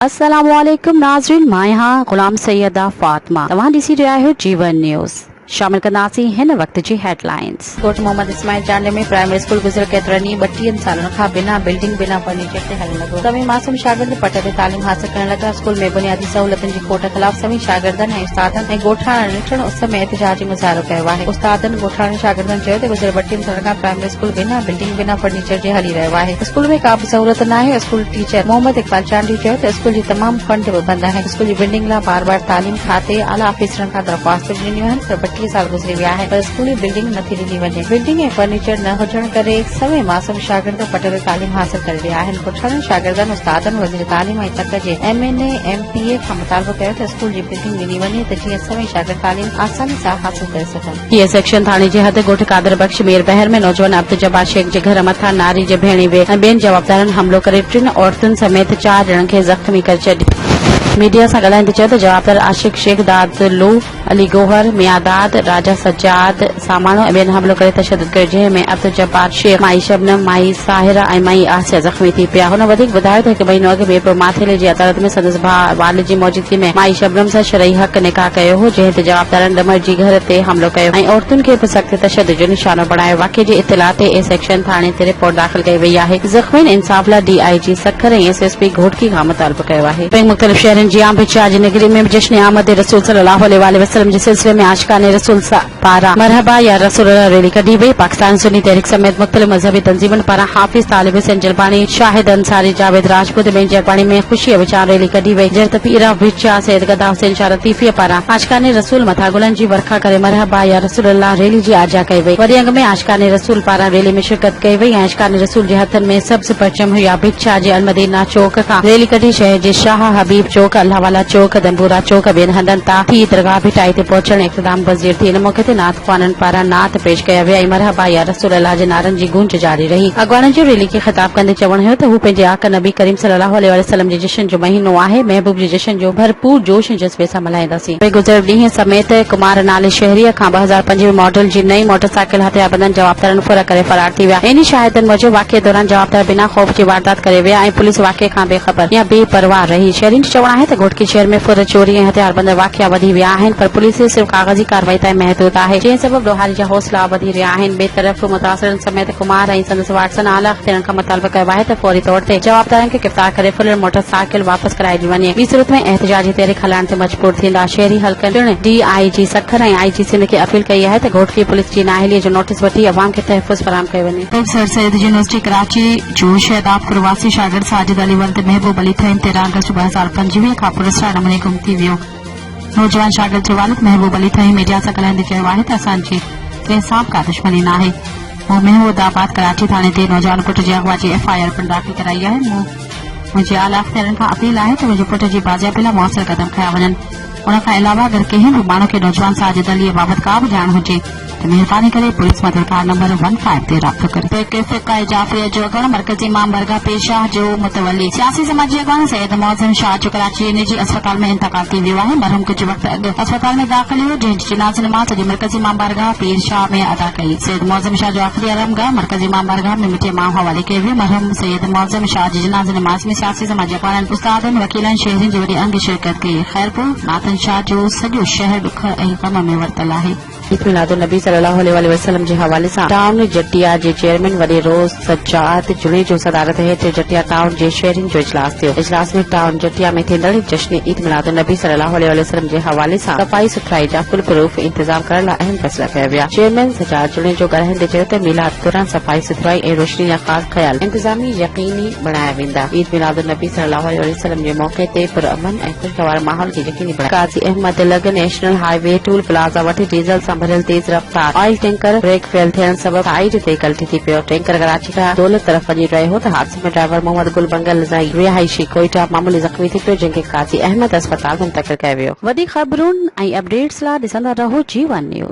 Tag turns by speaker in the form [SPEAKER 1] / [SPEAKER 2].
[SPEAKER 1] अस्सलामुअलैकुम नाज़रीन, मां यहाँ गुलाम सैयदा फातिमा तव्हां ॾिसी रहिया आहियो जीवन न्यूज़। शामिल कंदासीं हिन वक्त जी हेडलाइंस। कोट मोहम्मद इस्माइल जांडे में प्राइमरी स्कूल गुज़िर केतिरनि 32 सालनि खां बिना बिल्डिंग बिना फर्नीचर ते हलण लॻो। सभी मासूम शागिर्द पट ते तालीम हासिल करण लॻा। स्कूल में बुनियादी सहूलियतुनि जी खोट ख़िलाफ़ सभी शागिर्दनि ऐं उस्तादनि ऐं ॻोठाणनि निठण उस में एहतिजाजी मुज़ाहिरो कयो आहे। उस्तादनि ॻोठाणनि शागिर्दनि चयो त गुज़िर 32 सालनि खां प्राइमरी स्कूल बिना बिल्डिंग बिना फर्नीचर जे हली रहियो आहे। स्कूल में का बि सहूलियत न आहे। स्कूल टीचर मोहम्मद इकबाल चांडी चयो त स्कूल जी तमाम फंड बि बंद आहे। स्कूल जी बिल्डिंग लाइ बार बार तालीम खाते आला ऑफिसरनि खां दरख़्वास्त ॾिनियूं आहिनि पर 32 साल गुज़री विया आहिनि पर स्कूली बिल्डिंग नथी ॾिनी वञे। बिल्डिंग ऐं फर्नीचर न हुजण करे सभई मासूम शागिर्द पट ते तालीम हासिल करे रहिया आहिनि। ॻोठाणनि शागिर्दनि उस्तादनि वज़ीर तालीम ऐं तक जे MNA MPA खां मुतालबो कयो त स्कूल जी बिल्डिंग ॾिनी वञे त जीअं सभई शागिर्द तालीम आसानी सां हासिल करे सघनि। हीअ सेक्शन थाणे जे हद ॻोठ कादर बख्श मीर बहर में नौजवान अब्दुल जब्बार शेख जे घर मथां नारी जे भेणी ऐं ॿियनि जवाबदारनि हमलो करे 3 औरतुनि समेत 4 ॼणनि खे ज़ख़्मी करे छॾियो। मीडिया सां ॻाल्हाईंदे चयो त जवाबदार आशिक शेख दादलू अली गोहर मियादाद राजा सज्जाद सामाणो ऐं ॿियनि हमलो करे तशदुद कयो जंहिं में अब्दुल जब्बार शेख माई शबनम माई साहिरा ऐं माई आसिया ज़ख़्मी थी पिया। हुन वधीक ॿुधायो त हिकु महीनो अॻु मीरपुर माथेले जी अदालत में संदसि भाउ वालिद जी मौजूदगी में माई शबनम सां शरई हक़ निकाह कयो हो जंहिं ते जवाबदारनि ॾमर जी घर ते हमलो कयो ऐं औरतुनि खे बि सख़्त तशदुद जो निशानो बणायो। वाक़े जी इतिला ते ए सेक्शन थाणे ते रिपोर्ट दाख़िल कई वई आहे। ज़ख़्मीन इंसाफ़ लाइ DIG सखर ऐं SSP घोटकी खां मुतालबो कयो आहे। मुख़्तलिफ़ शहरनि जी आम पिछाज नगरी में जश्न आमद रसूल सल्लल्लाहु अलैहि वसल्लम जे सिलसिले में आशिकाने रसूल पारा मरहबा या रसूल रैली कढी वई। पाकिस्तान सुन्नी तहरीक समेत मुख़्तलिफ़ मज़हबी तंज़ीमुनि पारां हाफ़िज़ तालिब हुसैन जलबानी शाहिद अंसारी जावेद राजपूत ॿियनि जी अॻवानी में ख़ुशीअ विचार रैली कढी वई। जर पीरा भिचा सैयद गदा हुसैन शाह लतीफ़ीअ पारां आशिकाने रसूल मथां गुलनि जी वर्खा करे मरहबा या रसूल रैली जी आजा कई वई। वरी अंग में आशिकाने रसूल पारां रैली में शिरकत कई वई ऐं आशिकाने रसूल जे हथनि में सब्ज़ परचम हुआ। भिचा जे अलमदीना चौक खां रैली कढी शहर जे शाह हबीब चौक अल्लाहवाला चौक दंबूरा चौक ॿियनि हंधनि तां थी दरगाह भिटाई ते पहुचण इक़्तिदाम पज़ीर थी। इन मौक़े ते नात ख़्वाननि पारां नात पेश कया विया ऐं मरहबा या रसूल अल्लाह जे नारनि जी गूंज जारी रही। अॻवाननि जी रैली खे ख़िताब कंदे चवण हुयो त हू पंहिंजे आका नबी करीम सल्लल्लाहु अलैहि वसल्लम जे जश्न जो महीनो आहे। महबूब जे जश्न जो भरपूर जोश ऐं जज़्बे सां मल्हाईंदासीं। गुज़िरियल ॾींहं समेत कुमार नाले शहरीअ खां 2005 मॉडल जी नई मोटरसाइकिल हथियारबंदनि जवाबदारनि फुर करे फरार थी विया। इन्ही शाहिदनि मूजिबि वाक़े दौरान जवाबदार बिना ख़ौफ़ जी वारदात करे विया ऐं पुलिस वाक़े खां बेख़बर या बेपरवाह रही। शहरियुनि जो चवणु आहे त घोटकी शहर में फुर चोरी ऐं हथियारबंद वाक़िया वधी विया आहिनि पर पुलिस सिर्फ़ कागज़ी कार्रवाई ताईं महदूद आहे जंहिं सबबि ॾोहारी जा हौसला वधी रहिया आहिनि। ॿिए तरफ़ मुतासिरनि समेत कुमार ऐं संदसि वाटसन आला अख़्तियारनि खां मुतालबो कयो आहे त फौरी तौर ते जवाबदारनि खे गिरफ़्तार करे फुल मोटरसाइकिल वापसि कराई वञे। ॿी सूरत में एहतिजाजी तहरीक हलाइण ते मजबूर थींदा। शहरी हल्कनि DIG सखर ऐं IG सिंध खे अपील कई आहे त घोटकी पुलिस जी नाअहलीअ जो नोटिस वठी अवाम खे तहफ़ुज़ फराहम कयो वञे। प्रोफेसर सैयद यूनिवर्सिटी कराची जो शहदाब प्रवासी शागिर्द साजिद अली वल्द महबूब अली थईन 13 अगस्त 2025 खां पुरस्कार नमूने गुम थी वियो। नौजवान शागिर्द जे वालिद महबूब अली थईन मीडिया सां ॻाल्हाईंदे चयो आहे त असांजी कंहिं सां का दुश्मनी न आहे। मूं महमूदाबाद कराची थाणे ते नौजवान पुट जे अगवा जी FIR पिणु दाख़िल कराई आहे। मुंहिंजे आला अख़्तियारनि खां अपील आहे त मुंहिंजे पुट जी बाज़ियाबी लाइ मुअसर क़दम खंया वञनि। उन खां अलावा अगरि कंहिं बि माण्हू खे नौजवान साजिद अलीअ बाबति का बि ॼाण हुजे त महिरबानी करे पुलिस मददगार नंबर 15 ते राब्तो करे। जाफ़री जो अगण मरकज़ी इमाम बरगाह पेशाह जो मुतवली सियासी समाजी अगवान सैयद मौज़म शाह जो कराची निजी अस्पताल में इंतकाल थी वियो आहे। मरहूम कुछ वक्त अॻु अस्पताल में दाख़िल हुयो जंहिंजी जनाज़ नमाज़ अॼु मरकज़ी इमाम बरगाह पीर शाह में अदा कई। सैयद मौज़म शाह जो आख़िरी आरामगाह मरकज़ी इमाम बरगाह में मिठे मां हवाले कयो वियो। मरहूम सैयद मौज़म शाह जी जनाज़ नमाज़ में सियासी समाजी अगवाननि उस्तादनि वकीलनि शहरियुनि जी वॾी अंग शिरकत कई। ख़ैरपुर नातन शाह जो सॼो शहर ॾुख ऐं गम में वरतल आहे। ईद मिलादुन नबी सल्लल्लाहु अलैहि वसल्लम जे हवाले सां टाउन जटिया जे चेयरमैन वॾे रोज़ सज्जाद जुणे जो सदारत हेठि जटिया टाउन जे शहरियुनि जो इजलास थियो। इजलास में टाउन जटिया में थींदड़ जश्न ईद मिलादुन नबी सल्लल्लाहु अलैहि वसल्लम जे हवाले सां सफ़ाई सुथराई जा फुल प्रूफ इंतजाम करण लाइ अहम फ़ैसिला कया विया। चेयरमैन सज्जाद जुणे जो ॻाल्हाईंदे चयो त मिलाद दौरान सफ़ाई सुथराई ऐं रोशनी जा ख़ासि ख़्याल इंतजामी यकीनी बणाया वेंदा। ईद मिलादुन नबी सल्लल्लाहु अलैहि वसल्लम जे मौक़े ते पुरअमन ऐं ख़ुशगवार माहौल खे यकीनी बणाया। काज़ी अहमद लग नेशनल हाईवे टूल प्लाज़ा वटि डीज़ल सां भरियल तेज़ रफ़्तार ऑयल टैंकर ब्रेक फेल थियण सबबि साइड ते कल्टी थी पियो। टैंकर कराची खां दौलत तरफ़ वञी रहियो हो त हादसे में ड्राइवर मोहम्मद गुल बंगल रिहायशी कोयटा मामूली ज़ख़्मी थी पियो जंहिंखे काज़ी अहमद अस्पताल में मुंतक़िल कयो वियो। वधीक ख़बरुनि ऐं अपडेट्स लाइ ॾिसंदा रहो जीवन न्यूज़।